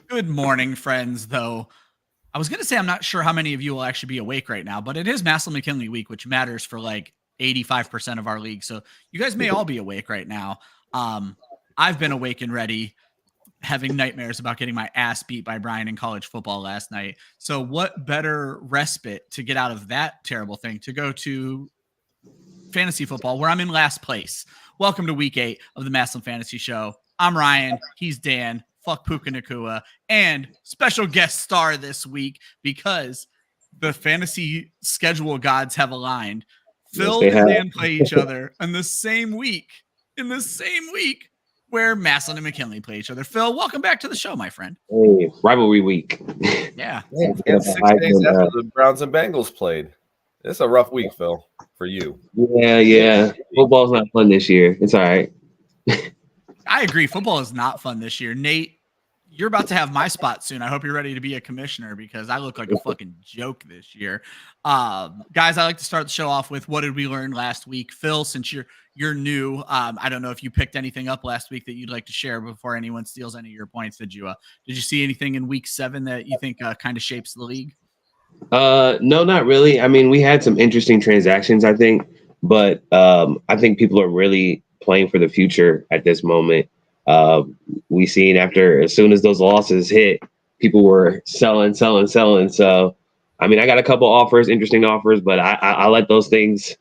Good morning, friends, though. I was going to say I'm not sure how many of you will actually be awake right now, but it is Massillon McKinley week, which matters for like 85% of our league. So you guys may all be awake right now. I've been awake and ready, having nightmares about getting my ass beat by Brian in college football last night. So what better respite to get out of that terrible thing to go to fantasy football, where I'm in last place. Welcome to week 8 of the Massillon Fantasy Show. I'm Ryan. He's Dan. Fuck Puka Nakua. And special guest star this week because the fantasy schedule gods have aligned. Phil and Dan play each other in the same week. Where Massillon and McKinley play each other. Phil, welcome back to the show, my friend. Hey, rivalry week. Yeah. And 6 days after the Browns and Bengals played. It's a rough week, Phil, for you. Yeah. Football's not fun this year. It's all right. I agree. Football is not fun this year. Nate, you're about to have my spot soon. I hope you're ready to be a commissioner because I look like a fucking joke this year. Guys, I like to start the show off with what did we learn last week? Phil, since you're new, I don't know if you picked anything up last week that you'd like to share before anyone steals any of your points. Did you see anything in week 7 that you think kind of shapes the league? No, not really. I mean, we had some interesting transactions, I think, but I think people are really playing for the future at this moment. We seen as soon as those losses hit, people were selling. So, I mean, I got a couple offers, interesting offers, but I let those things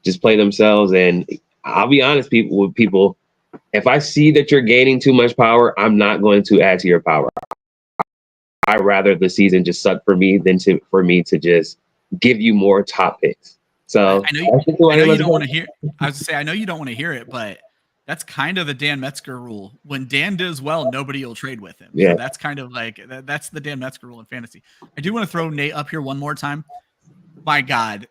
just play themselves. And I'll be honest, people, if I see that you're gaining too much power, I'm not going to add to your power. I'd rather the season just suck for me than for me to just give you more top picks. So I know you don't want to hear. I was to say I know you don't want to hear it, but that's kind of the Dan Metzger rule. When Dan does well, nobody will trade with him. Yeah, so that's kind of like that's the Dan Metzger rule in fantasy. I do want to throw Nate up here one more time. My God,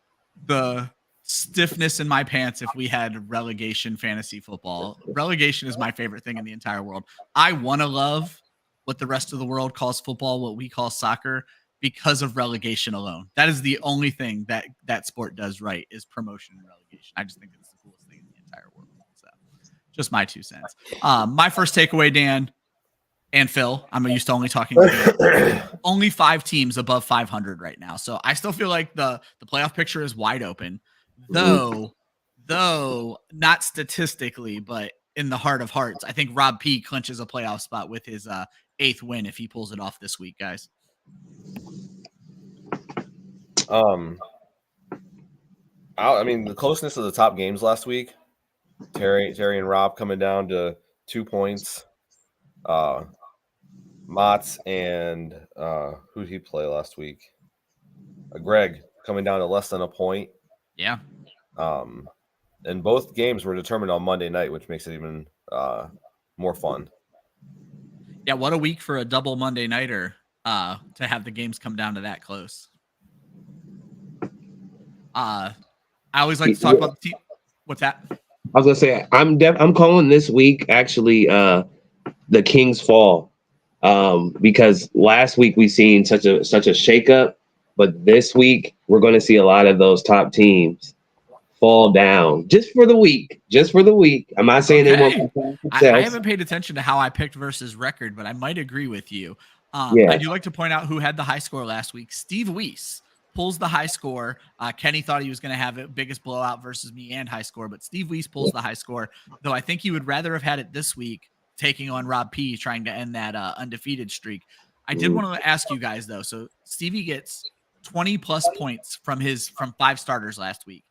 the stiffness in my pants if we had relegation fantasy football. Relegation is my favorite thing in the entire world. I want to love what the rest of the world calls football, what we call soccer, because of relegation alone. That is the only thing that sport does right is promotion and relegation. I just think it's the coolest thing in the entire world. So just my 2 cents. My first takeaway, Dan and Phil, I'm used to only talking to only 5 teams above 500 right now. So I still feel like the playoff picture is wide open, though not statistically, but in the heart of hearts, I think Rob P clinches a playoff spot with his 8th win if he pulls it off this week, guys. I mean, the closeness of the top games last week, Terry and Rob coming down to 2 points. Motts and who did he play last week? Greg coming down to less than a point. Yeah. And both games were determined on Monday night, which makes it even more fun. Yeah, what a week for a double Monday nighter to have the games come down to that close. I always like to talk about the team. What's that? I was gonna say I'm calling this week actually the King's Fall because last week we seen such a shakeup, but this week we're going to see a lot of those top teams fall down just for the week. I'm not saying they won't. I haven't paid attention to how I picked versus record, but I might agree with you. I do like to point out who had the high score last week. Steve Weiss pulls the high score. Kenny thought he was going to have it biggest blowout versus me and high score, but Steve Weiss pulls the high score, though I think he would rather have had it this week taking on Rob P trying to end that undefeated streak. I did want to ask you guys though. So Stevie gets 20 plus points from 5 starters last week.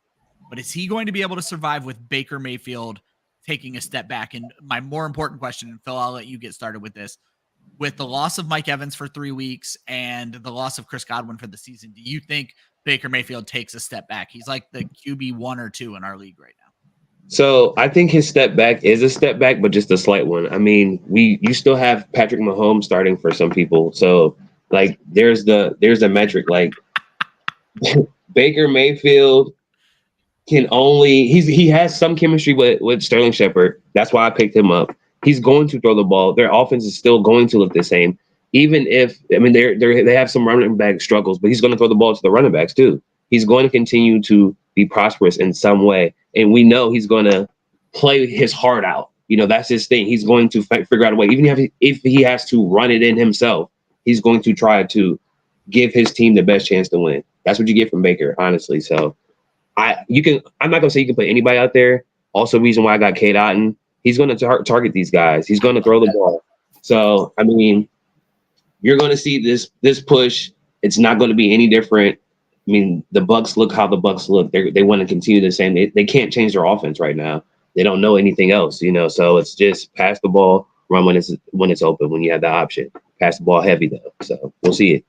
But is he going to be able to survive with Baker Mayfield taking a step back? And my more important question, and Phil, I'll let you get started with this. With the loss of Mike Evans for 3 weeks and the loss of Chris Godwin for the season, do you think Baker Mayfield takes a step back? He's like the QB 1 or 2 in our league right now. So I think his step back is a step back, but just a slight one. I mean, you still have Patrick Mahomes starting for some people. So like there's the metric, like Baker Mayfield he has some chemistry with Sterling Shepard. That's why I picked him up. He's going to throw the ball. Their offense is still going to look the same. Even if, I mean, they have some running back struggles, but he's going to throw the ball to the running backs too. He's going to continue to be prosperous in some way. And we know he's going to play his heart out. that's his thing. He's going to figure out a way, even if he has to run it in himself. He's going to try to give his team the best chance to win. That's what you get from Baker, honestly. So I'm not gonna say you can put anybody out there. Also, reason why I got Cade Otton, he's going to target these guys. He's going to throw the ball. So I mean, you're going to see this push. It's not going to be any different. I mean, the Bucks look how the Bucks look. They want to continue the same. They can't change their offense right now. They don't know anything else, So it's just pass the ball, run when it's open, when you have the option. Pass the ball heavy though. So we'll see it.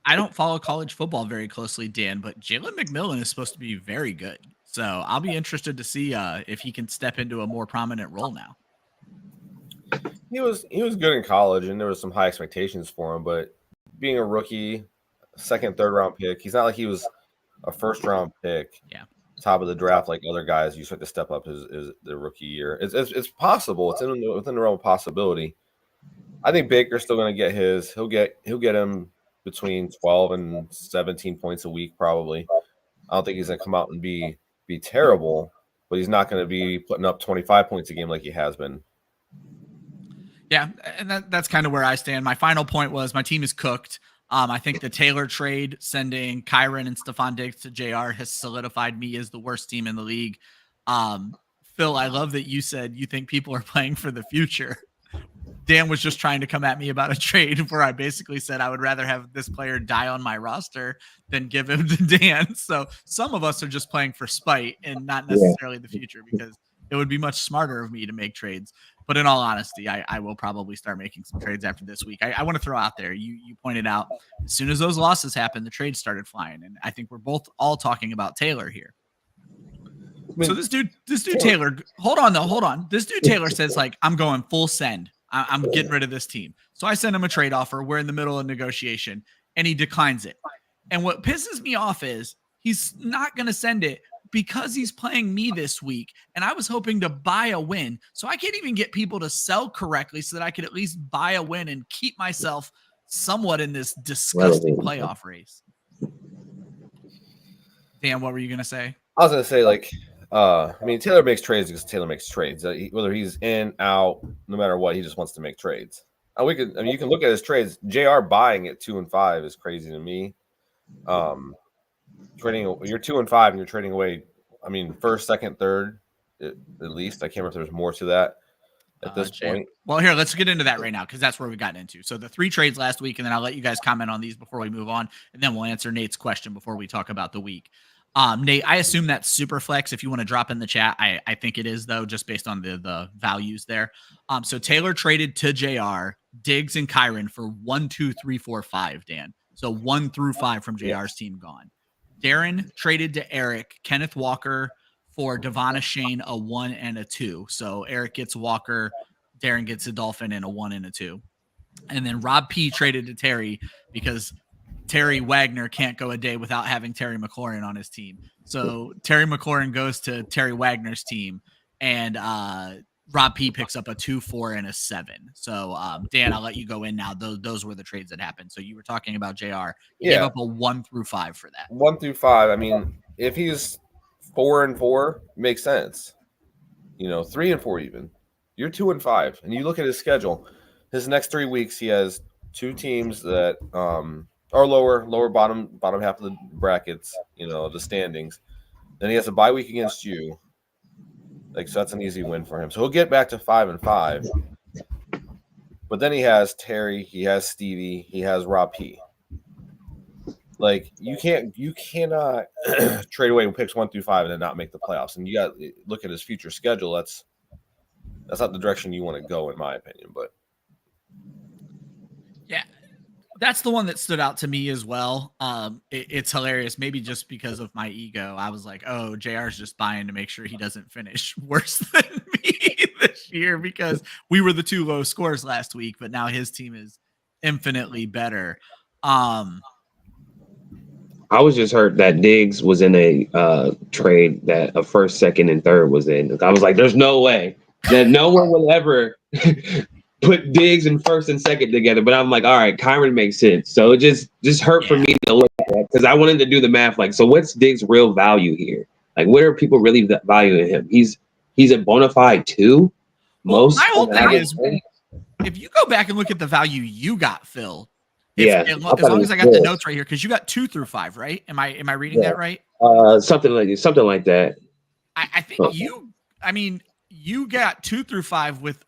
I don't follow college football very closely, Dan, but Jalen McMillan is supposed to be very good. So I'll be interested to see if he can step into a more prominent role now. He was good in college, and there was some high expectations for him. But being a rookie, second, third round pick, he's not like he was a first round pick. Yeah, top of the draft like other guys. You start to step up his the rookie year. It's possible. It's within the realm of possibility. I think Baker's still going to get his. He'll get him between 12 and 17 points a week probably. I don't think he's going to come out and be terrible, but he's not going to be putting up 25 points a game like he has been. Yeah, and that's kind of where I stand. My final point was my team is cooked. I think the Taylor trade, sending Kyren and Stephon Diggs to JR, has solidified me as the worst team in the league. Phil, I love that you said you think people are playing for the future. Dan was just trying to come at me about a trade where I basically said I would rather have this player die on my roster than give him to Dan. So some of us are just playing for spite and not necessarily the future, because it would be much smarter of me to make trades. But in all honesty, I will probably start making some trades after this week. I want to throw out there, you pointed out, as soon as those losses happened, the trades started flying. And I think we're both all talking about Taylor here. So this dude Taylor, hold on. This dude Taylor says, like, I'm going full send. I'm getting rid of this team. So I send him a trade offer. We're in the middle of negotiation, and he declines it. And what pisses me off is he's not going to send it because he's playing me this week, and I was hoping to buy a win. So I can't even get people to sell correctly so that I could at least buy a win and keep myself somewhat in this disgusting playoff race. Dan, what were you going to say? I was going to say, like, I mean, Taylor makes trades because Taylor makes trades. Whether he's in, out, no matter what, he just wants to make trades. And you can look at his trades. JR buying at 2-5 is crazy to me. Trading, you're 2-5 and you're trading away. I mean, first, second, third, at least. I can't remember if there's more to that at this point. Well, here, let's get into that right now, because that's where we got into. So the 3 trades last week, and then I'll let you guys comment on these before we move on, and then we'll answer Nate's question before we talk about the week. Nate, I assume that's super flex. If you want to drop in the chat, I think it is, though, just based on the values there. So Taylor traded to JR, Diggs and Kyren for 1, 2, 3, 4, 5, Dan. So 1 through 5 from JR's team gone. Darren traded to Eric, Kenneth Walker for Devon Shane, a 1 and a 2. So Eric gets Walker, Darren gets a Dolphin, and a 1 and a 2. And then Rob P traded to Terry because Terry Wagner can't go a day without having Terry McLaurin on his team. So Terry McLaurin goes to Terry Wagner's team, and Rob P picks up a 2, 4, and a 7. So Dan, I'll let you go in now. Those were the trades that happened. So you were talking about JR. He gave up a 1 through 5 for that. 1 through 5. I mean, if he's 4-4, makes sense. 3 and 4 even. You're 2-5, and you look at his schedule. His next 3 weeks, he has 2 teams that are lower bottom half of the brackets, the standings. Then he has a bye week against you. So that's an easy win for him. So he'll get back to 5-5. But then he has Terry, he has Stevie, he has Rob P. You cannot trade away picks 1 through 5 and then not make the playoffs. And you got to look at his future schedule. That's not the direction you want to go, in my opinion. But yeah, that's the one that stood out to me as well. It's hilarious. Maybe just because of my ego, I was like, oh, JR's just buying to make sure he doesn't finish worse than me this year, because we were the 2 low scores last week, but now his team is infinitely better. I was just hurt that Diggs was in a trade that a first, second, and third was in. I was like, there's no way that no one will ever put Diggs in first and second together. But I'm like, all right, Kyren makes sense. So it just hurt for me to look at that, because I wanted to do the math. So what's Diggs' real value here? What are people really valuing him? He's a bona fide 2. My whole thing is, if you go back and look at the value you got, Phil. As long as I got the notes right here, because you got 2 through 5, right? Am I reading that right? Something like that. I think you got 2 through 5 with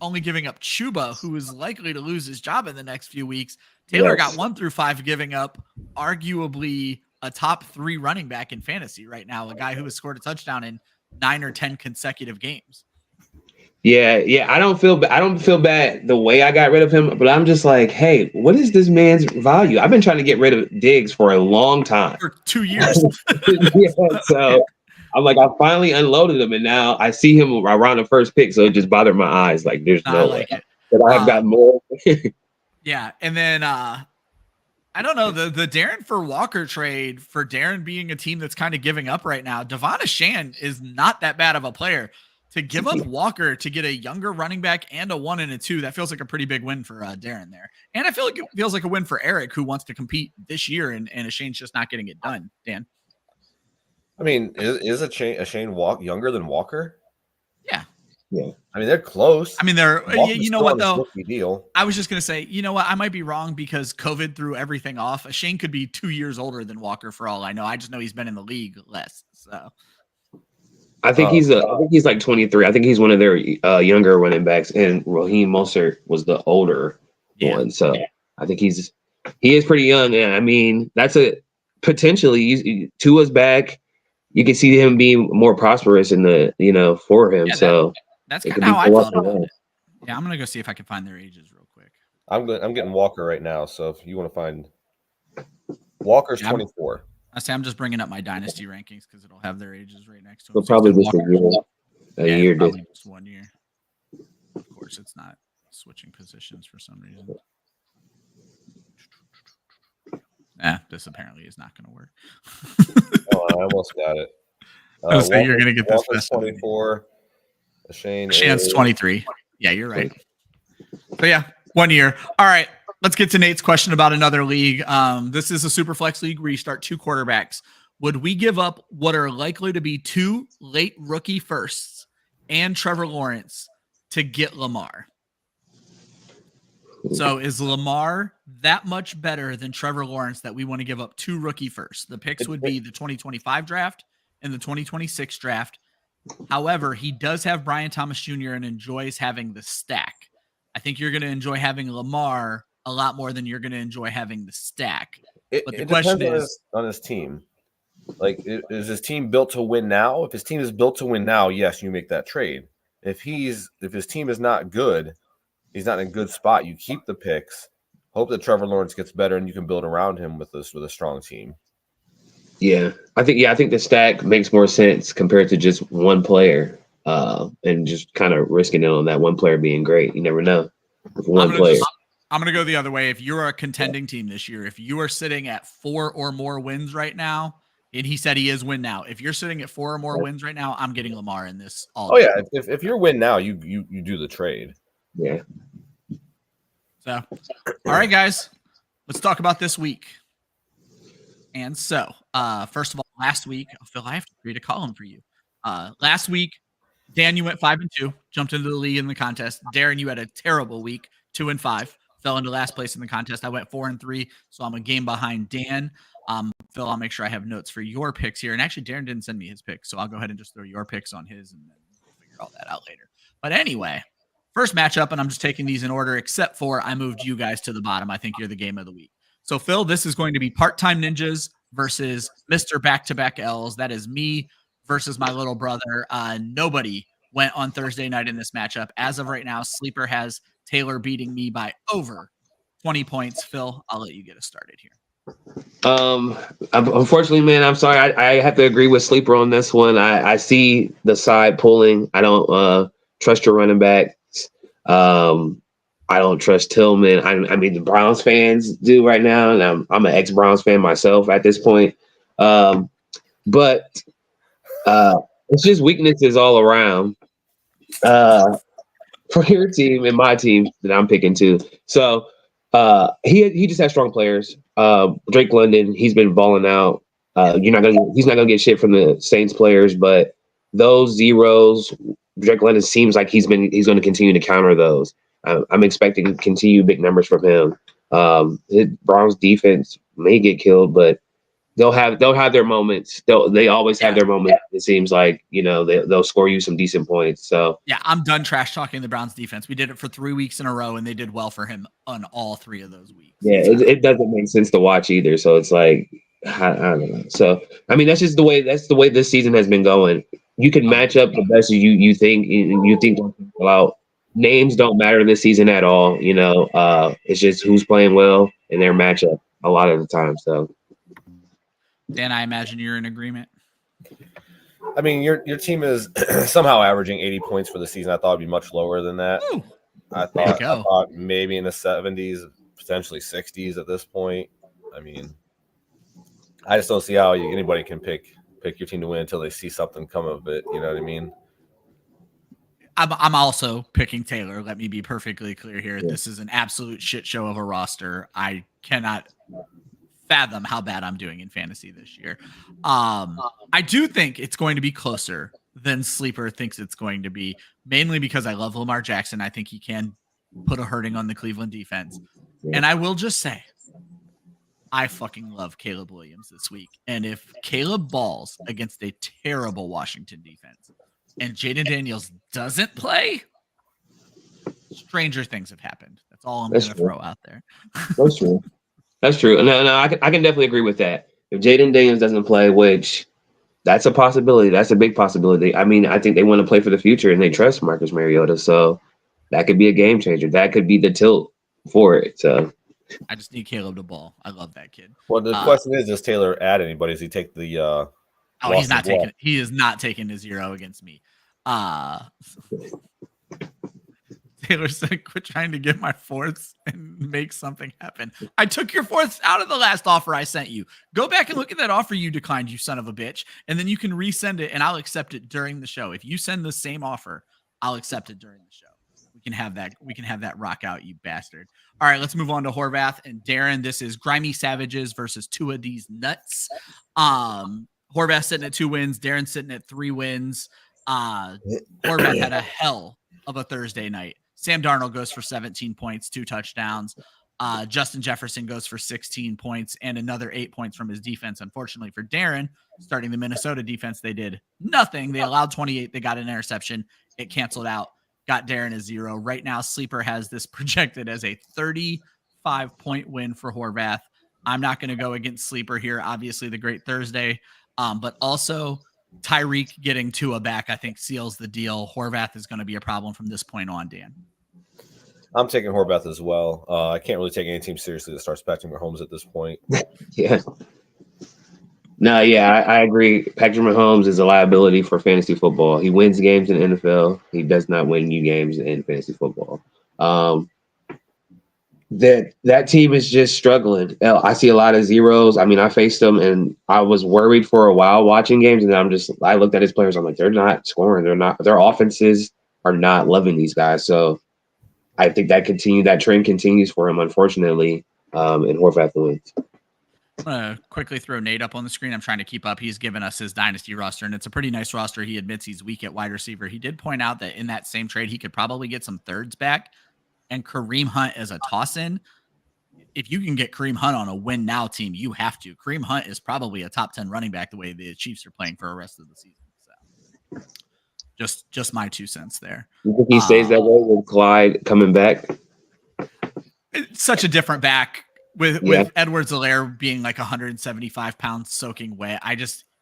only giving up Chuba, who is likely to lose his job in the next few weeks. Taylor got 1 through 5, giving up arguably a top 3 running back in fantasy right now, a guy who has scored a touchdown in 9 or 10 consecutive games. Yeah. I don't feel bad the way I got rid of him, but I'm just like, hey, what is this man's value? I've been trying to get rid of Diggs for a long time. For 2 years. So I'm like, I finally unloaded him, and now I see him around the first pick, so it just bothered my eyes. Like, there's no way that I have gotten more. Yeah, and then I don't know, the Darren for Walker trade, for Darren being a team that's kind of giving up right now. Devon Achane is not that bad of a player. To give up Walker to get a younger running back and a 1 and a 2, that feels like a pretty big win for Darren there. And I feel like it feels like a win for Eric, who wants to compete this year, and Achane's just not getting it done. Dan? I mean, is Achane younger than Walker? Yeah. I mean, they're close. I mean, you know what, though? Deal. I was just going to say, you know what? I might be wrong because COVID threw everything off. Achane could be 2 years older than Walker for all I know. I just know he's been in the league less, so... I think he's like 23. I think he's one of their younger running backs, and Raheem Mostert was the older one. So I think he is pretty young. And I mean, that's potentially Tua's back. You can see him being more prosperous in the for him. So that's kind of how I felt about it. Yeah, I'm gonna go see if I can find their ages real quick. I'm getting Walker right now. So if you want to find Walker's 24. I'm just bringing up my dynasty rankings because it'll have their ages right next to them. So probably just a year. Probably just 1 year. Of course, it's not switching positions for some reason. This apparently is not going to work. I almost got it. You're going to get this. Walker's 24. Shane's 23. Yeah, you're right. So yeah, 1 year. All right. Let's get to Nate's question about another league. This is a super flex league where you start 2 quarterbacks. Would we give up what are likely to be 2 late rookie firsts and Trevor Lawrence to get Lamar? So is Lamar that much better than Trevor Lawrence that we want to give up 2 rookie firsts? The picks would be the 2025 draft and the 2026 draft. However, he does have Brian Thomas Jr. and enjoys having the stack. I think you're going to enjoy having Lamar a lot more than you're going to enjoy having the stack. But the question is on his team. Like, is his team built to win now? If his team is built to win now, yes, you make that trade. If his team is not good, he's not in a good spot, you keep the picks, hope that Trevor Lawrence gets better, and you can build around him with a strong team. Yeah, I think the stack makes more sense compared to just one player, and just kind of risking it on that one player being great. You never know with one player. I'm going to go the other way. If you're a contending team this year, if you are sitting at 4 or more wins right now, and he said he is win now. If you're sitting at 4 or more wins right now, I'm getting Lamar in this all day. Yeah. If you're win now, you do the trade. Yeah. So, all right, guys, let's talk about this week. And so, first of all, last week, Phil, I have to create a column for you. Last week, Dan, you went 5-2, jumped into the league in the contest. Darren, you had a terrible week, 2-5. Fell into last place in the contest. I went 4-3, so I'm a game behind Dan. Phil, I'll make sure I have notes for your picks here. And actually, Darren didn't send me his picks, so I'll go ahead and just throw your picks on his, and then we'll figure all that out later. But anyway, first matchup, and I'm just taking these in order, except for I moved you guys to the bottom. I think you're the game of the week. So, Phil, this is going to be Part-Time Ninjas versus Mr. Back-to-Back L's. That is me versus my little brother. Nobody went on Thursday night in this matchup. As of right now, Sleeper has Taylor beating me by over 20 points. Phil, I'll let you get us started here. Unfortunately, man, I'm sorry. I have to agree with Sleeper on this one. I see the side pulling. I don't trust your running backs. I don't trust Tillman. I mean, the Browns fans do right now, and I'm an ex-Browns fan myself at this point. But it's just weaknesses all around for your team and my team that I'm picking too. So he just has strong players. Drake London, he's been balling out. He's not gonna get shit from the Saints players, but those zeros Drake London seems like he's going to continue to counter those. I'm expecting continued big numbers from him. Browns defense may get killed, but they'll have their moments. They always have their moments. It seems like, they'll score you some decent points. So yeah, I'm done trash talking the Browns defense. We did it for 3 weeks in a row, and they did well for him on all 3 of those weeks. Yeah, it doesn't make sense to watch either. So it's like, I don't know. So I mean, that's the way this season has been going. You can match up the best you think out. Names don't matter this season at all. It's just who's playing well in their matchup a lot of the time. So, Dan, I imagine you're in agreement. I mean, your team is somehow averaging 80 points for the season. I thought it'd be much lower than that. Ooh, I thought maybe in the 70s, potentially 60s at this point. I mean, I just don't see how anybody can pick your team to win until they see something come of it. You know what I mean? I'm also picking Taylor. Let me be perfectly clear here. This is an absolute shit show of a roster. I cannot fathom how bad I'm doing in fantasy this year. I do think it's going to be closer than Sleeper thinks it's going to be, mainly because I love Lamar Jackson. I think he can put a hurting on the Cleveland defense. And I will just say, I fucking love Caleb Williams this week. And if Caleb balls against a terrible Washington defense and Jaden Daniels doesn't play, stranger things have happened. That's all I'm going to throw out there. That's true. That's true. No, I can definitely agree with that. If Jaden Daniels doesn't play, which that's a possibility. That's a big possibility. I mean, I think they want to play for the future and they trust Marcus Mariota. So that could be a game changer. That could be the tilt for it. So I just need Caleb to ball. I love that kid. Well, the question is, does Taylor add anybody? Does he take the he's not taking. He is not taking a 0 against me. Taylor said, "Quit trying to get my fourths and make something happen." I took your fourths out of the last offer I sent you. Go back and look at that offer you declined, you son of a bitch, and then you can resend it, and I'll accept it during the show. If you send the same offer, I'll accept it during the show. We can have that rock out, you bastard. All right, let's move on to Horvath and Darren. This is Grimy Savages versus Two of These Nuts. Horvath sitting at 2 wins. Darren sitting at 3 wins. Horvath had a hell of a Thursday night. Sam Darnold goes for 17 points, 2 touchdowns. Justin Jefferson goes for 16 points and another 8 points from his defense. Unfortunately for Darren, starting the Minnesota defense, they did nothing. They allowed 28. They got an interception. It canceled out. Got Darren a 0. Right now, Sleeper has this projected as a 35-point win for Horvath. I'm not going to go against Sleeper here. Obviously, the great Thursday. But also, Tyreek getting Tua back, I think, seals the deal. Horvath is going to be a problem from this point on, Dan. I'm taking Horvath as well. I can't really take any team seriously that starts Patrick Mahomes at this point. Yeah. No, yeah, I agree. Patrick Mahomes is a liability for fantasy football. He wins games in the NFL. He does not win you games in fantasy football. That team is just struggling. I see a lot of zeros. I mean, I faced them, and I was worried for a while watching games, and I looked at his players. I'm like, they're not scoring. Their offenses are not loving these guys. So I think that trend continues for him, unfortunately, and Horvath wins. I'm going to quickly throw Nate up on the screen. I'm trying to keep up. He's given us his dynasty roster, and it's a pretty nice roster. He admits he's weak at wide receiver. He did point out that in that same trade, he could probably get some thirds back, and Kareem Hunt as a toss-in. If you can get Kareem Hunt on a win-now team, you have to. Kareem Hunt is probably a top 10 running back the way the Chiefs are playing for the rest of the season. So just my 2 cents there. You think he stays that way with Clyde coming back? It's such a different back. With Edwards-Helaire being like 175 pounds soaking wet,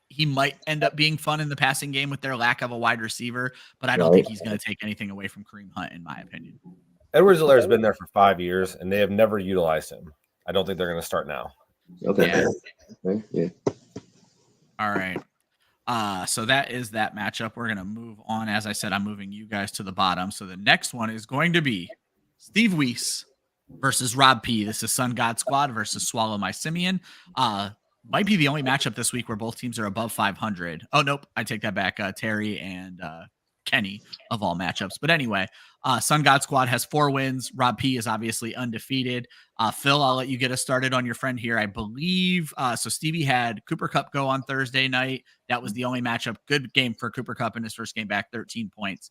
he might end up being fun in the passing game with their lack of a wide receiver, but I don't think he's going to take anything away from Kareem Hunt, in my opinion. Edwards-Helaire has been there for 5 years, and they have never utilized him. I don't think they're going to start now. Okay. Yeah. All right. So that is that matchup. We're going to move on. As I said, I'm moving you guys to the bottom. So the next one is going to be Steve Weiss versus Rob P. This is Sun God Squad versus Swallow My Simeon. Might be the only matchup this week where both teams are above 500. Oh, nope. I take that back. Terry and Kenny of all matchups. But anyway, Sun God Squad has 4 wins. Rob P is obviously undefeated. Phil, I'll let you get us started on your friend here. I believe so. Stevie had Cooper Cup go on Thursday night. That was the only matchup. Good game for Cooper Cup in his first game back, 13 points.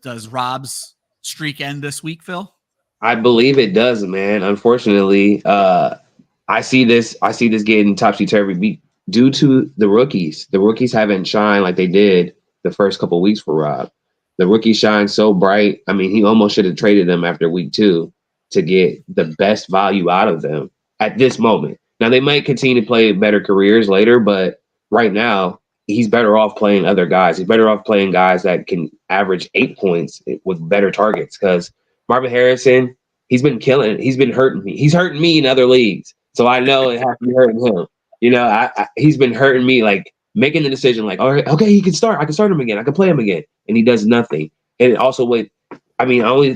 Does Rob's streak end this week, Phil? I believe it does, man. Unfortunately, I see this getting topsy-turvy due to the rookies. The rookies haven't shined like they did the first couple of weeks for Rob. The rookies shine so bright. I mean, he almost should have traded them after week 2 to get the best value out of them at this moment. Now, they might continue to play better careers later, but right now, he's better off playing other guys. He's better off playing guys that can average 8 points with better targets, because Marvin Harrison, he's been killing it. He's been hurting me. He's hurting me in other leagues. So I know it has to be hurting him. You know, he's been hurting me, like making the decision, like, all right, okay, he can start. I can start him again. I can play him again. And he does nothing. And also the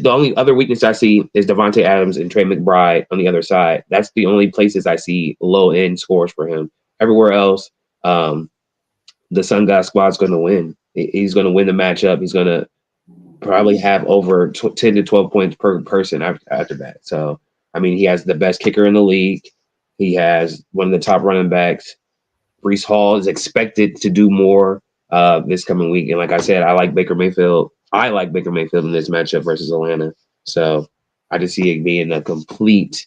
only other weakness I see is Devontae Adams and Trey McBride on the other side. That's the only places I see low end scores for him. Everywhere else, the Sun God Squad's going to win. He's going to win the matchup. He's going to probably have over 10 to 12 points per person after that. So, I mean, he has the best kicker in the league. He has one of the top running backs. Breece Hall is expected to do more this coming week. And like I said, I like Baker Mayfield in this matchup versus Atlanta. So I just see it being a complete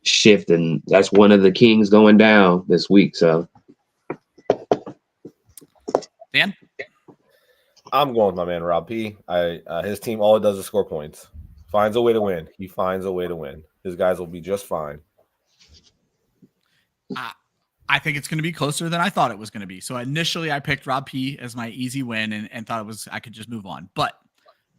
shift. And that's one of the Kings going down this week. So, Dan? I'm going with my man Rob P. His team, all it does is score points. Finds a way to win. He finds a way to win. His guys will be just fine. I think it's going to be closer than I thought it was going to be. So initially, I picked Rob P as my easy win and thought I could just move on. But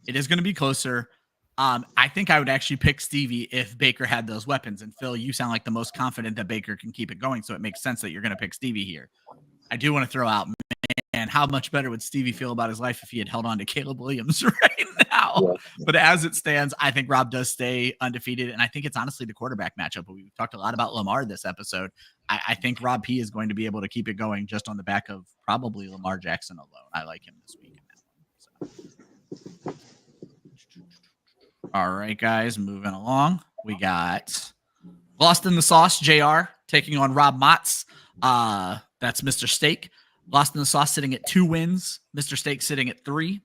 it is going to be closer. I think I would actually pick Stevie if Baker had those weapons. And Phil, you sound like the most confident that Baker can keep it going. So it makes sense that you're going to pick Stevie here. I do want to throw out, man, how much better would Stevie feel about his life if he had held on to Caleb Williams right now? Yeah. But as it stands, I think Rob does stay undefeated. And I think it's honestly the quarterback matchup. But we've talked a lot about Lamar this episode. I think Rob P is going to be able to keep it going just on the back of probably Lamar Jackson alone. I like him this week in that one. So. All right, guys, moving along. We got Lost in the Sauce, JR, taking on Rob Motz. That's Mr. Steak. Lost in the Sauce sitting at 2 wins. Mr. Steak sitting at 3.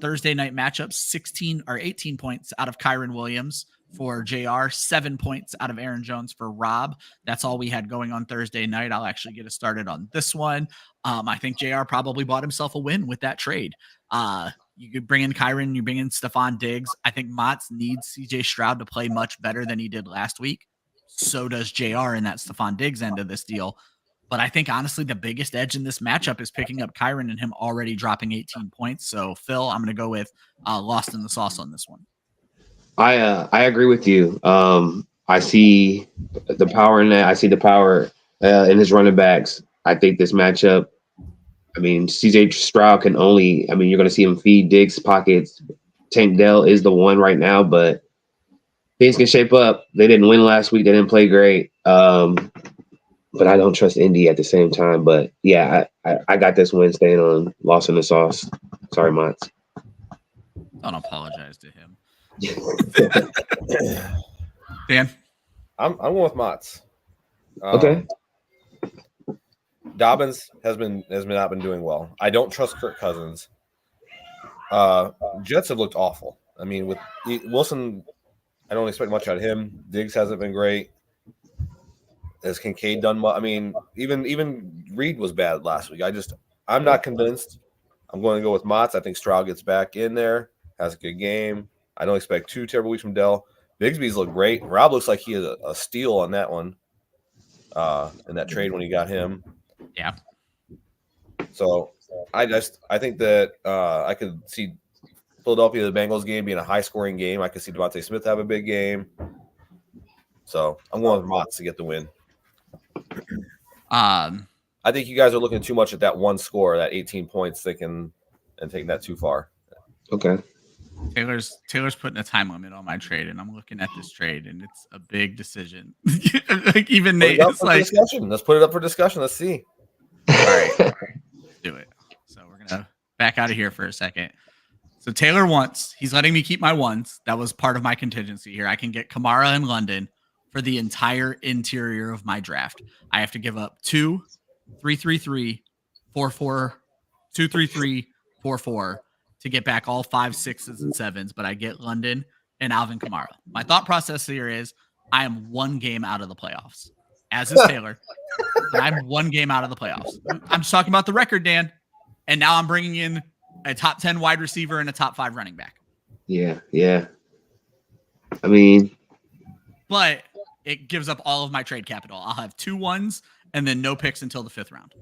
Thursday night matchups, 18 points out of Kyron Williams for JR, 7 points out of Aaron Jones for Rob. That's all we had going on Thursday night. I'll actually get us started on this one. I think JR probably bought himself a win with that trade. You could bring in Kyron, you bring in Stephon Diggs. I think Motz needs CJ Stroud to play much better than he did last week. So does JR in that Stephon Diggs end of this deal. But I think, honestly, the biggest edge in this matchup is picking up Kyron and him already dropping 18 points. So, Phil, I'm going to go with Lost in the Sauce on this one. I agree with you. I see the power in that. I see the power in his running backs. I think this matchup, I mean, CJ Stroud you're going to see him feed Diggs' pockets. Tank Dell is the one right now, but things can shape up. They didn't win last week. They didn't play great. But I don't trust Indy at the same time. But, yeah, I got this win staying on Lost in the Sauce. Sorry, Motz. Don't apologize to him. Dan? I'm going with Motz. Okay. Dobbins has not been doing well. I don't trust Kirk Cousins. Jets have looked awful. I mean, with Wilson, I don't expect much out of him. Diggs hasn't been great. Has Kincaid done well? I mean, even Reed was bad last week. I'm not convinced. I'm going to go with Motz. I think Stroud gets back in there, has a good game. I don't expect 2 terrible weeks from Dell. Bigsby's look great. Rob looks like he is a steal on that one. In that trade when he got him. Yeah. So I think that I could see Philadelphia, the Bengals game being a high scoring game. I could see Devontae Smith have a big game. So I'm going with Motz to get the win. I think you guys are looking too much at that one score, that 18 points, and taking that too far. Okay. Taylor's putting a time limit on my trade, and I'm looking at this trade, and it's a big decision. Like even Nate is like, discussion. Let's put it up for discussion. Let's see. All right, let's do it. So we're gonna back out of here for a second. So Taylor wants, he's letting me keep my ones. That was part of my contingency here. I can get Kamara in London for the entire interior of my draft. I have to give up 2, 3, 3, 3, 4, 4, 2, 3, 3, 4, 4 to get back all 5, 6s, and 7s, but I get London and Alvin Kamara. My thought process here is I am 1 game out of the playoffs, as is Taylor. But I'm 1 game out of the playoffs. I'm just talking about the record, Dan. And now I'm bringing in a top 10 wide receiver and a top 5 running back. Yeah. I mean, but it gives up all of my trade capital. I'll have 2 1s and then no picks until the 5th round.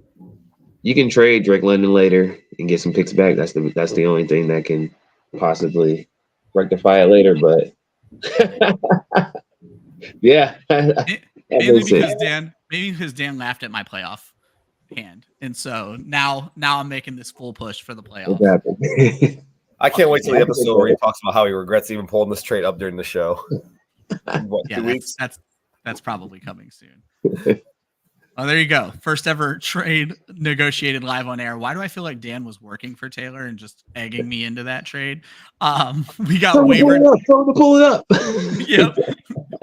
you can trade Drake London later and get some picks back. That's the only thing that can possibly rectify it later. But yeah, maybe because Dan laughed at my playoff hand, and so now I'm making this full push for the playoffs. I can't wait till the episode where he talks about how he regrets even pulling this trade up during the show. What, 2 weeks? That's probably coming soon. Oh, there you go. First ever trade negotiated live on air. Why do I feel like Dan was working for Taylor and just egging me into that trade? We got waiver. Pull it up. Yep.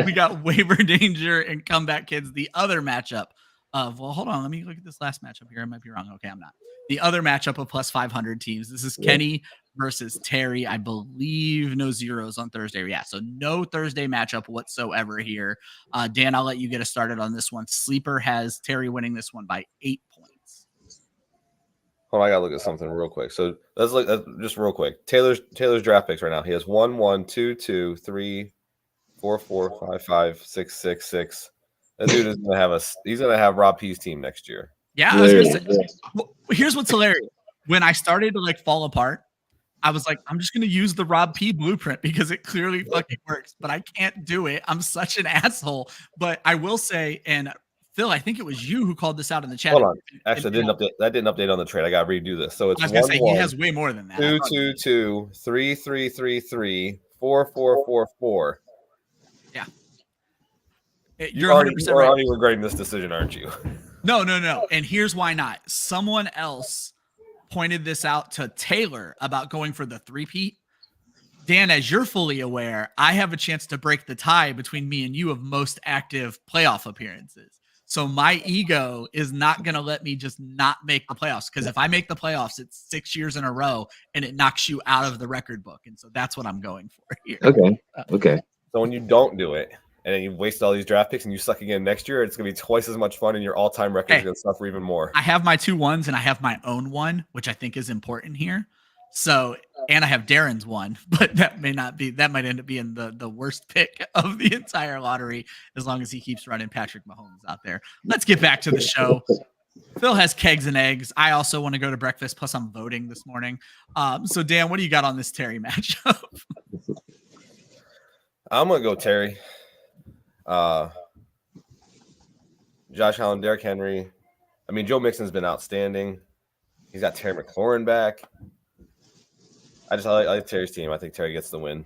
We got waiver danger and comeback kids. The other matchup of, well, hold on. Let me look at this last matchup here. I might be wrong. Okay, I'm not. The other matchup of plus 500 teams. This is Kenny versus Terry. I believe no zeros on Thursday. Yeah, so no Thursday matchup whatsoever here. Dan, I'll let you get us started on this one. Sleeper has Terry winning this one by 8 points. Hold on, I gotta look at something real quick. So let's look just real quick. Taylor's draft picks right now. He has 1, 1, 2, 2, 3, 4, 4, 5, 5, 6, 6, 6. That dude is gonna have Rob P's team next year. Yeah, I was gonna say, well, here's what's hilarious. When I started to fall apart, I was like, I'm just gonna use the Rob P blueprint because it clearly fucking works, but I can't do it. I'm such an asshole. But I will say, and Phil, I think it was you who called this out in the chat. Hold on. Actually, that didn't update on the trade. I gotta redo this. So it's I was gonna say he has way more than that. 2, 2, 2, 3, 3, 3, 3, 4, 4, 4, 4. Yeah. You're already regretting this decision, aren't you? No. And here's why not. Someone else pointed this out to Taylor about going for the 3-peat. Dan, as you're fully aware, I have a chance to break the tie between me and you of most active playoff appearances. So my ego is not going to let me just not make the playoffs, because if I make the playoffs, it's 6 years in a row and it knocks you out of the record book. And so that's what I'm going for here. Okay. So when you don't do it, and then you waste all these draft picks and you suck again next year, it's going to be twice as much fun, and your all-time record is going to suffer even more. I have my 2 1s and I have my own one, which I think is important here. So, and I have Darren's one, but that might end up being the worst pick of the entire lottery, as long as he keeps running Patrick Mahomes out there. Let's get back to the show. Phil has kegs and eggs. I also want to go to breakfast. Plus I'm voting this morning. So Dan, what do you got on this Terry matchup? I'm going to go Terry. Josh Allen, Derrick Henry. I mean, Joe Mixon's been outstanding. He's got Terry McLaurin back. I like Terry's team. I think Terry gets the win.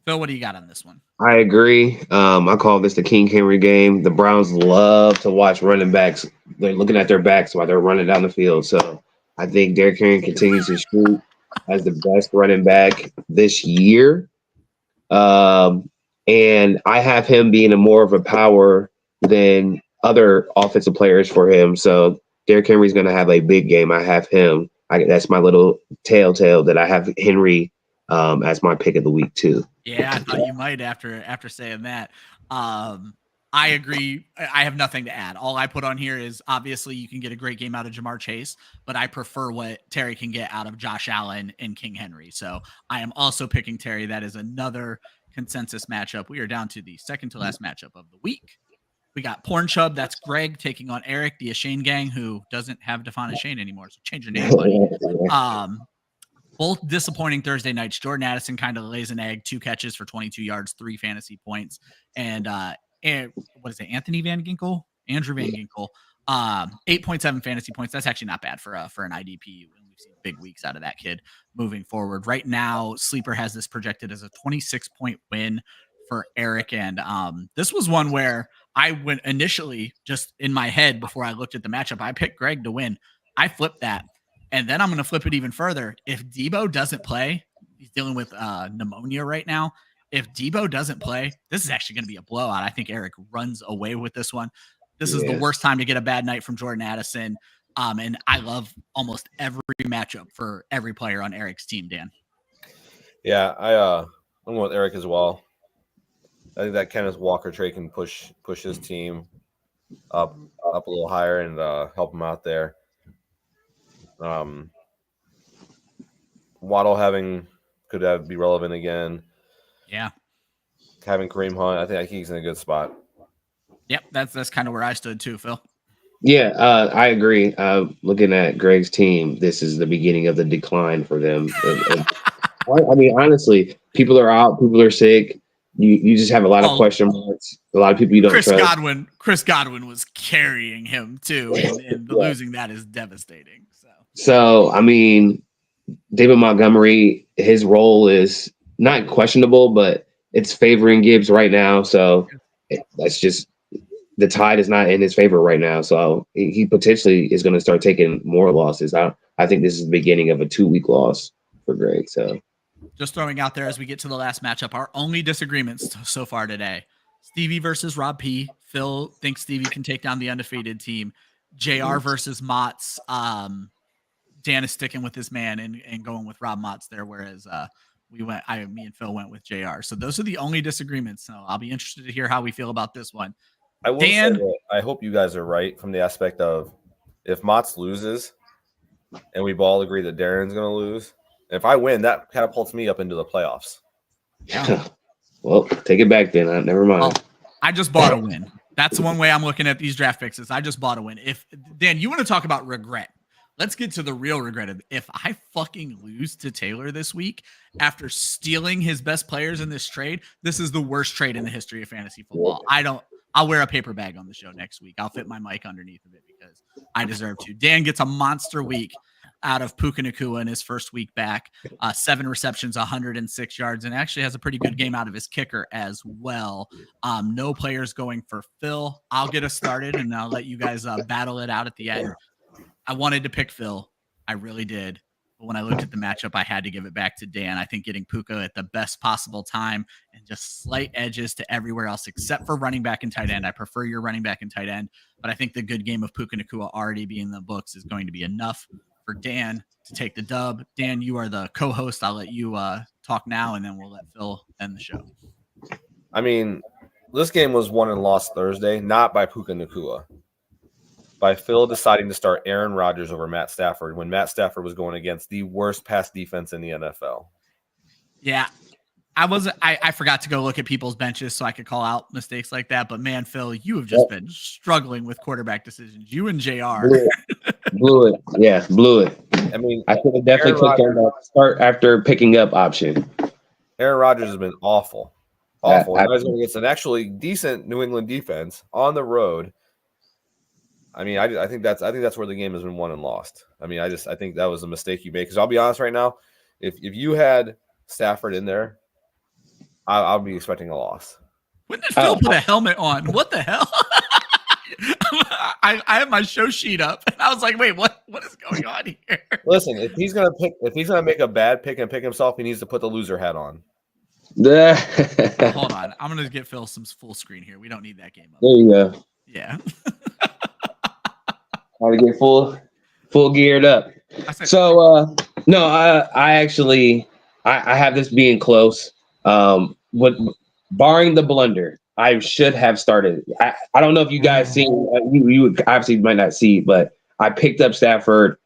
Phil, what do you got on this one? I agree. I call this the King Henry game. The Browns love to watch running backs. They're looking at their backs while they're running down the field. So I think Derrick Henry continues to shoot as the best running back this year. And I have him being more of a power than other offensive players for him. So Derrick Henry's going to have a big game. I have him. That's my little telltale that I have Henry as my pick of the week too. Yeah, I thought you might after saying that. I agree. I have nothing to add. All I put on here is obviously you can get a great game out of Jamar Chase, but I prefer what Terry can get out of Josh Allen and King Henry. So I am also picking Terry. That is another consensus matchup. We are down to the second to last matchup of the week. We got Porn Chub. That's Greg taking on Eric, the Ashane gang, who doesn't have Devon Ashane anymore. So change your name, buddy. Both disappointing Thursday nights. Jordan Addison kind of lays an egg, 2 catches for 22 yards, 3 fantasy points. And what is it? Andrew Van Ginkel, 8.7 fantasy points. That's actually not bad for an IDP. We've seen big weeks out of that kid moving forward. Right now, Sleeper has this projected as a 26-point win for Eric. And this was one where I went initially just in my head before I looked at the matchup. I picked Greg to win. I flipped that. And then I'm going to flip it even further. If Debo doesn't play, he's dealing with pneumonia right now. If Debo doesn't play, this is actually going to be a blowout. I think Eric runs away with this one. This is the worst time to get a bad night from Jordan Addison. And I love almost every matchup for every player on Eric's team, Dan. Yeah, I'm with Eric as well. I think that Kenneth Walker trade can push his team up a little higher and help him out there. Waddle could be relevant again. Yeah. Having Kareem Hunt, I think he's in a good spot. Yep, that's kind of where I stood too, Phil. Yeah, I agree. Looking at Greg's team, this is the beginning of the decline for them. I mean, honestly, people are out, people are sick. You just have a lot of question marks. A lot of people you don't trust. Chris Godwin was carrying him too, and losing that is devastating. So I mean, David Montgomery, his role is not questionable, but it's favoring Gibbs right now. So that's just the tide is not in his favor right now. So he potentially is going to start taking more losses. I think this is the beginning of a 2-week loss for Greg. So just throwing out there as we get to the last matchup, our only disagreements so far today: Stevie versus Rob P. Phil thinks Stevie can take down the undefeated team. JR versus Mott's. Dan is sticking with his man and going with Rob Mott's there, whereas me and Phil went with JR. So those are the only disagreements. So I'll be interested to hear how we feel about this one. I will say that I hope you guys are right from the aspect of if Mott's loses and we all agree that Darren's going to lose, if I win, that catapults me up into the playoffs. Yeah. Well, take it back then. Never mind. Well, I just bought a win. That's one way I'm looking at these draft picks is I just bought a win. If Dan, you want to talk about regret? Let's get to the real regret. If I fucking lose to Taylor this week after stealing his best players in this trade, this is the worst trade in the history of fantasy football. I'll wear a paper bag on the show next week. I'll fit my mic underneath of it because I deserve to. Dan gets a monster week out of Puka Nacua in his first week back. 7 receptions, 106 yards, and actually has a pretty good game out of his kicker as well. No players going for Phil. I'll get us started, and I'll let you guys battle it out at the end. I wanted to pick Phil. I really did. But when I looked at the matchup, I had to give it back to Dan. I think getting Puka at the best possible time and just slight edges to everywhere else except for running back and tight end. I prefer your running back and tight end, but I think the good game of Puka Nacua already being in the books is going to be enough for Dan to take the dub. Dan, you are the co-host. I'll let you talk now, and then we'll let Phil end the show. I mean, this game was won and lost Thursday, not by Puka Nacua. By Phil deciding to start Aaron Rodgers over Matt Stafford when Matt Stafford was going against the worst pass defense in the NFL. Yeah. I forgot to go look at people's benches so I could call out mistakes like that. But man, Phil, you have just been struggling with quarterback decisions. You and JR. Blew it. Yeah, blew it. I mean, I could have definitely clicked on the start after picking up option. Aaron Rodgers has been awful. Awful. Now he's going against an actually decent New England defense on the road. I mean, I think that's where the game has been won and lost. I mean, I think that was a mistake you made. Because I'll be honest right now, if you had Stafford in there, I'll be expecting a loss. When did Phil put a helmet on? What the hell? I have my show sheet up, and I was like, wait, what is going on here? Listen, if he's gonna make a bad pick and pick himself, he needs to put the loser hat on. Hold on, I'm gonna get Phil some full screen here. We don't need that game up. There you go. Yeah. How to get full geared up. So no, I actually have this being close. But barring the blunder, I should have started. I don't know if you guys seen. You obviously might not see, but I picked up Stafford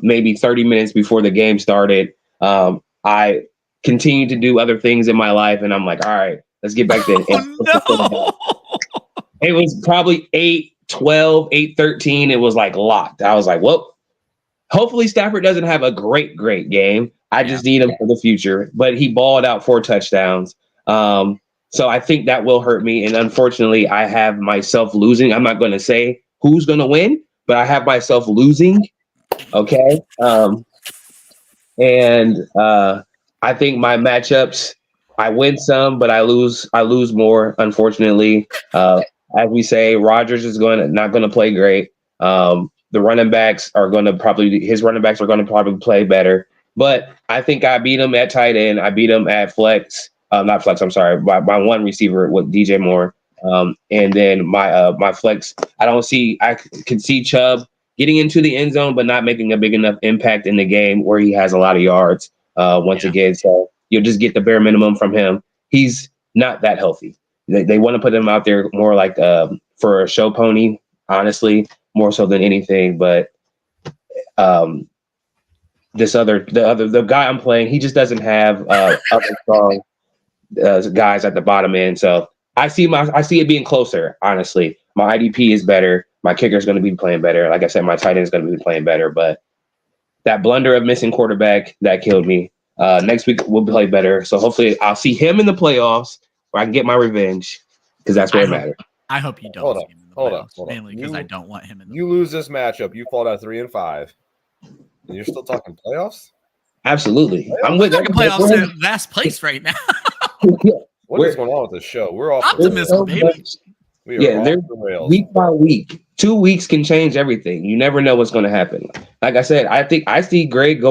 maybe 30 minutes before the game started. I continued to do other things in my life, and I'm like, all right, let's get back to it. No. It was probably 8:12, 8:13. It was like locked. I was like, well, hopefully Stafford doesn't have a great game. I just need him for the future. But he balled out 4 touchdowns. So I think that will hurt me. And unfortunately, I have myself losing. I'm not going to say who's going to win, but I have myself losing. Okay. And I think my matchups, I win some, but I lose more, unfortunately. As we say, Rodgers is not going to play great. the running backs are going to probably play better. But I think I beat him at tight end. I beat him at flex. Not flex, I'm sorry. My one receiver with DJ Moore. And then my flex, I can see Chubb getting into the end zone, but not making a big enough impact in the game where he has a lot of yards once again. So you'll just get the bare minimum from him. He's not that healthy. They want to put him out there more like for a show pony, honestly, more so than anything. But the guy I'm playing, he just doesn't have other strong guys at the bottom end. So I see it being closer. Honestly, my IDP is better. My kicker is going to be playing better. Like I said, my tight end is going to be playing better. But that blunder of missing quarterback that killed me. Next week we'll play better. So hopefully I'll see him in the playoffs where I can get my revenge because that's where it matters. I hope you don't see him in the playoffs, hold on. mainly because I don't want him in the You lose this matchup, you fall down 3-5. And you're still talking playoffs? Absolutely. I'm with playoffs in last place right now. What is going on with this show? We're off optimism, baby. There's the rails. Week by week. 2 weeks can change everything. You never know what's going to happen. Like I said, I think I see Greg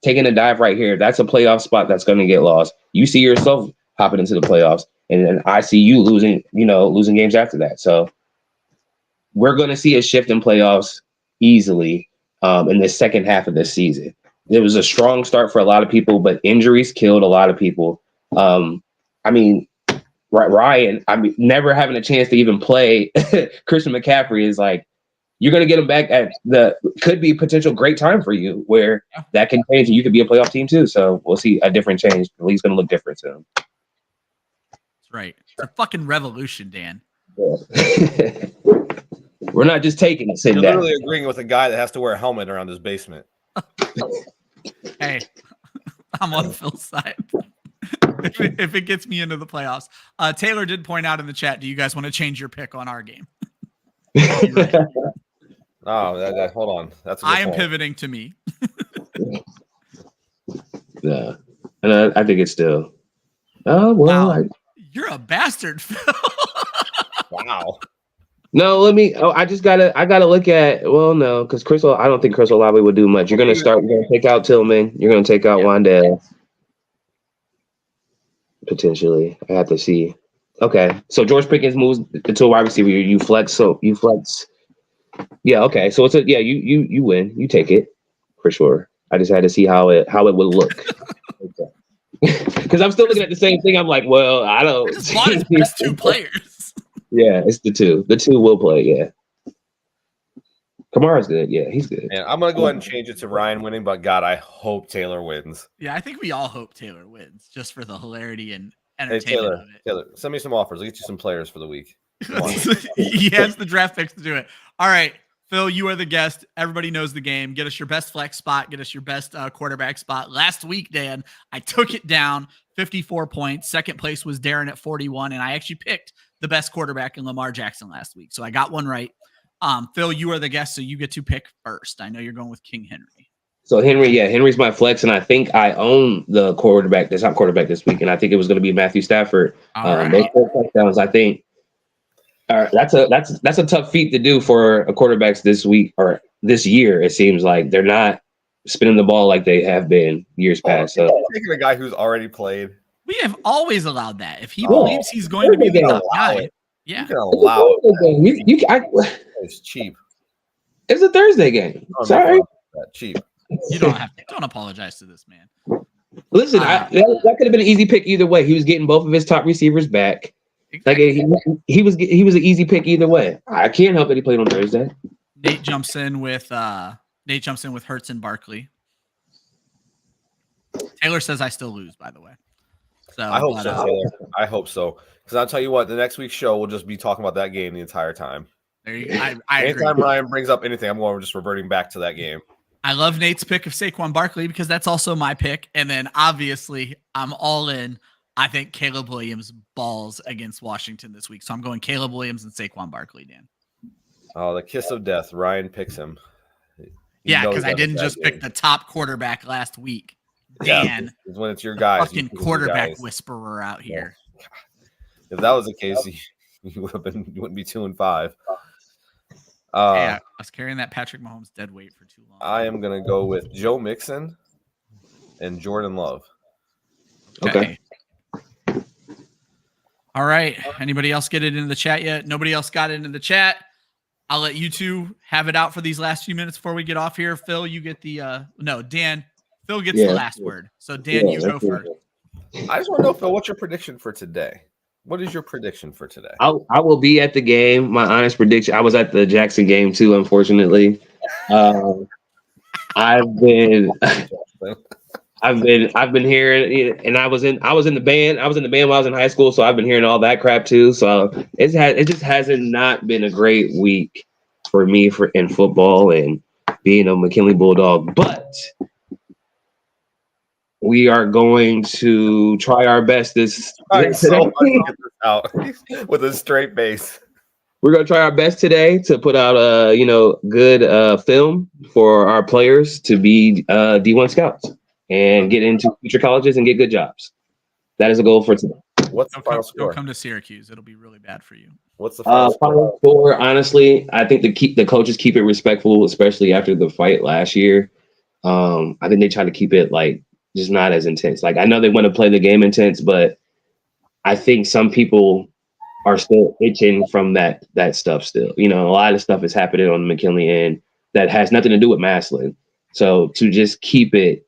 taking a dive right here. That's a playoff spot that's going to get lost. You see yourself hopping into the playoffs, and then I see you losing games after that. So we're going to see a shift in playoffs easily in the second half of this season. It was a strong start for a lot of people, but injuries killed a lot of people. Ryan, never having a chance to even play Christian McCaffrey is like, you're going to get him back at could be potential great time for you where that can change and you could be a playoff team too. So we'll see a different change. The league's going to look different to him. That's right. It's a fucking revolution, Dan. Yeah. We're not just taking it. You're literally agreeing with a guy that has to wear a helmet around his basement. Hey, I'm on Phil's side. If it gets me into the playoffs. Taylor did point out in the chat, do you guys want to change your pick on our game? Oh, hold on. I am pivoting to me. Yeah. And I think it's still. Oh, well. Wow. You're a bastard, Phil. Wow. No, I gotta look at, no, because I don't think Chris Olave would do much. You're going to take out Tillman. You're going to take out Wandale. Potentially. I have to see. Okay. So George Pickens moves to a wide receiver. You flex. Yeah. Okay. So you win. You take it for sure. I just had to see how it would look. Because I'm still looking at the same thing. I'm like, I don't. I just bought his best two players. Yeah, it's the two. The two will play. Yeah. Kamara's good. Yeah, he's good. And I'm gonna go ahead and change it to Ryan winning, but God, I hope Taylor wins. Yeah, I think we all hope Taylor wins just for the hilarity and entertainment of it. Taylor, send me some offers. I'll get you some players for the week. He has the draft picks to do it. All right, Phil, you are the guest. Everybody knows the game. Get us your best flex spot. Get us your best quarterback spot. Last week, Dan, I took it down 54 points. Second place was Darren at 41, and I actually picked the best quarterback in Lamar Jackson last week. So I got one right. Phil, you are the guest, so you get to pick first. I know you're going with King Henry. So Henry's my flex, and I think I own the quarterback. That's not quarterback this week, and I think it was going to be Matthew Stafford. Right. Those 4 touchdowns, I think. That's a tough feat to do for a quarterbacks this week or this year. It seems like they're not spinning the ball like they have been years past. So taking a guy who's already played. We have always allowed that. If he believes he's going to be the top guy, you can allow it. It's cheap. It's a Thursday game. Sorry, cheap. You don't apologize to this man. Listen, that could have been an easy pick either way. He was getting both of his top receivers back. Exactly. Like he was an easy pick either way. I can't help that he played on Thursday. Nate jumps in with Hurts and Barkley. Taylor says I still lose, by the way. So I hope so, Taylor. I hope so. Because I'll tell you what, the next week's show will just be talking about that game the entire time. There you go. I Anytime agree. Ryan brings up anything, I'm going just reverting back to that game. I love Nate's pick of Saquon Barkley because that's also my pick. And then obviously I'm all in. I think Caleb Williams balls against Washington this week. So I'm going Caleb Williams and Saquon Barkley, Dan. Oh, the kiss of death. Ryan picks him. Yeah, because I didn't just pick the top quarterback last week. Dan, when it's your guys, fucking quarterback whisperer out here. If that was the case, you wouldn't be 2-5. I was carrying that Patrick Mahomes dead weight for too long. I am gonna go with Joe Mixon and Jordan Love. Okay. All right. Anybody else get it in the chat yet? Nobody else got it in the chat. I'll let you two have it out for these last few minutes before we get off here. Phil, you get the Dan. Phil gets the last word. So Dan, you go first. I just want to know, Phil, what's your prediction for today? What is your prediction for today? I will be at the game. My honest prediction. I was at the Jackson game too, unfortunately. I've been hearing, and I was in the band. I was in the band while I was in high school, so I've been hearing all that crap too. So it just hasn't not been a great week for me in football and being a McKinley Bulldog. But we are going to try our best this out with a straight face. We're going to try our best today to put out good film for our players to be D1 scouts and get into future colleges and get good jobs. That is a goal for today. What's the final score? Don't come to Syracuse. It'll be really bad for you. What's the final score? Honestly, I think the coaches keep it respectful, especially after the fight last year. I think they try to keep it like just not as intense. Like I know they want to play the game intense, but I think some people are still itching from that stuff still. A lot of stuff is happening on the McKinley end that has nothing to do with Massillon. So to just keep it,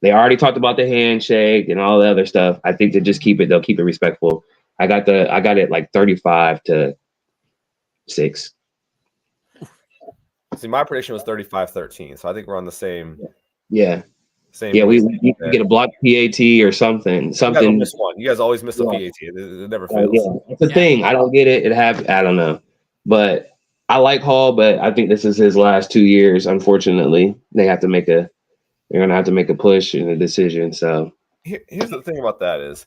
they already talked about the handshake and all the other stuff. I think to just keep it, they'll keep it respectful. I got it like 35-6. See, my prediction was 35-13, so I think we're on the same. Yeah. Same. Yeah, we get a block PAT or something. You guys miss one. You guys always miss a PAT. It never fails. It's a thing. I don't get it. I don't know. But I like Hall, but I think this is his last 2 years. Unfortunately, they're gonna have to make a push and a decision. So here's the thing about that is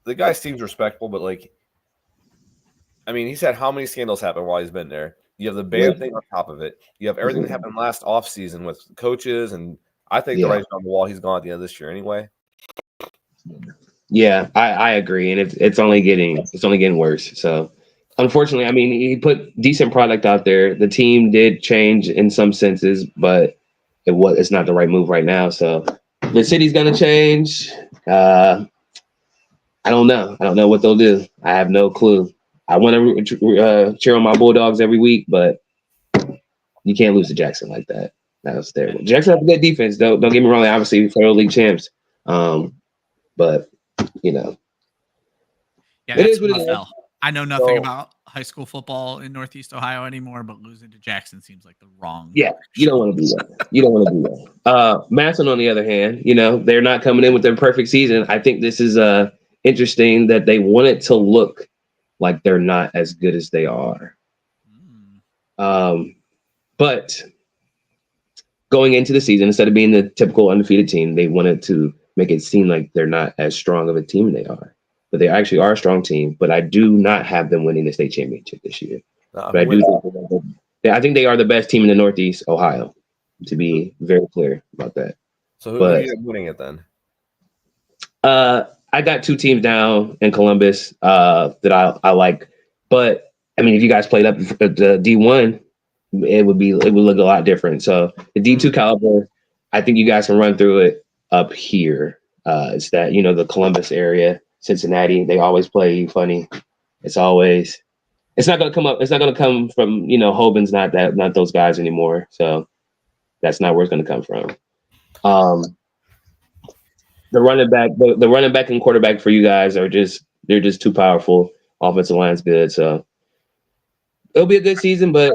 the guy seems respectful, but he's had how many scandals happen while he's been there? You have the band thing on top of it. You have everything that happened last offseason with coaches, and I think the writing's on the wall. He's gone at the end of this year anyway. Yeah, I agree, and it's only getting worse. So, unfortunately, he put decent product out there. The team did change in some senses, but it's not the right move right now. So, the city's gonna change. I don't know. I don't know what they'll do. I have no clue. I want to cheer on my Bulldogs every week, but you can't lose to Jackson like that. That was terrible. Jackson has a good defense, though. Don't get me wrong. Obviously, Federal League champs. But yeah, it is what it is. I know nothing about high school football in Northeast Ohio anymore, but losing to Jackson seems like the wrong. Yeah, you don't want to do that. You don't want to do that. Massillon, on the other hand, they're not coming in with their perfect season. I think this is interesting that they want it to look like they're not as good as they are. But going into the season, instead of being the typical undefeated team, they wanted to make it seem like they're not as strong of a team they are. But they actually are a strong team. But I do not have them winning the state championship this year. But I think they are the best team in the Northeast Ohio, to be very clear about that. So who are you winning it then? I got 2 teams down in Columbus that I like. But if you guys played up the D1, it would look a lot different. So the D2 caliber, I think you guys can run through it up here. It's that the Columbus area, Cincinnati, they always play you funny. It's not gonna come up. It's not gonna come from Hoban's not those guys anymore. So that's not where it's gonna come from. The running back and quarterback for you guys they're just too powerful. Offensive line's good, so it'll be a good season, but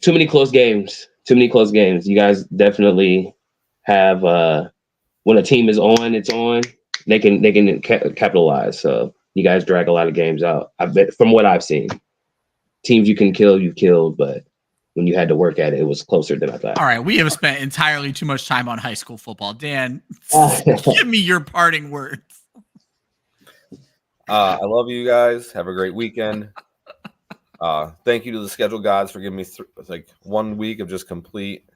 too many close games. You guys definitely have when a team is on, it's on. They can capitalize. So you guys drag a lot of games out. I bet from what I've seen, teams you can kill, you've killed, but when you had to work at it, it was closer than I thought. All right, we have spent entirely too much time on high school football. Dan, give me your parting words. I love you guys. Have a great weekend. Thank you to the schedule gods for giving me 1 week of just complete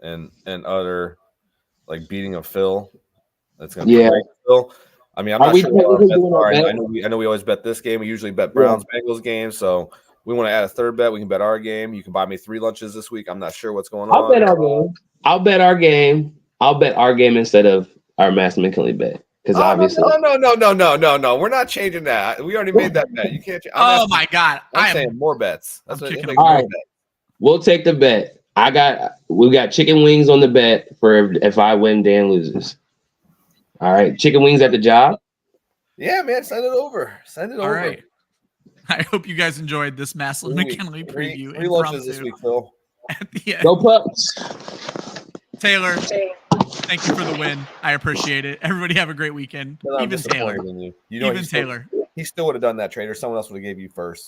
and utter beating of Phil. That's gonna be great, Phil. I'm not sure. I know we always bet this game. We usually bet Browns Bengals games. So we want to add a third bet, we can bet our game. You can buy me 3 lunches this week. I'm not sure what's going I'll on. bet our game. I'll bet our game. I'll bet our game instead of our Master McKinley bet. Because obviously, no. We're not changing that. We already made that bet. You can't. Oh my God! I'm saying more bets. That's I'm what kicking it him. makes All more right. bets. we'll take the bet. We got chicken wings on the bet for if I win, Dan loses. All right, chicken wings at the job. Yeah, man, send it over. Send it All over. right. I hope you guys enjoyed this Massillon McKinley preview. Three lunches this week, Phil. At the end. Go Pups. Taylor, thank you for the win. I appreciate it. Everybody have a great weekend. I'm Even Taylor. disappointed in you. You know, Even Taylor. He still would have done that trade, or someone else would have gave you first.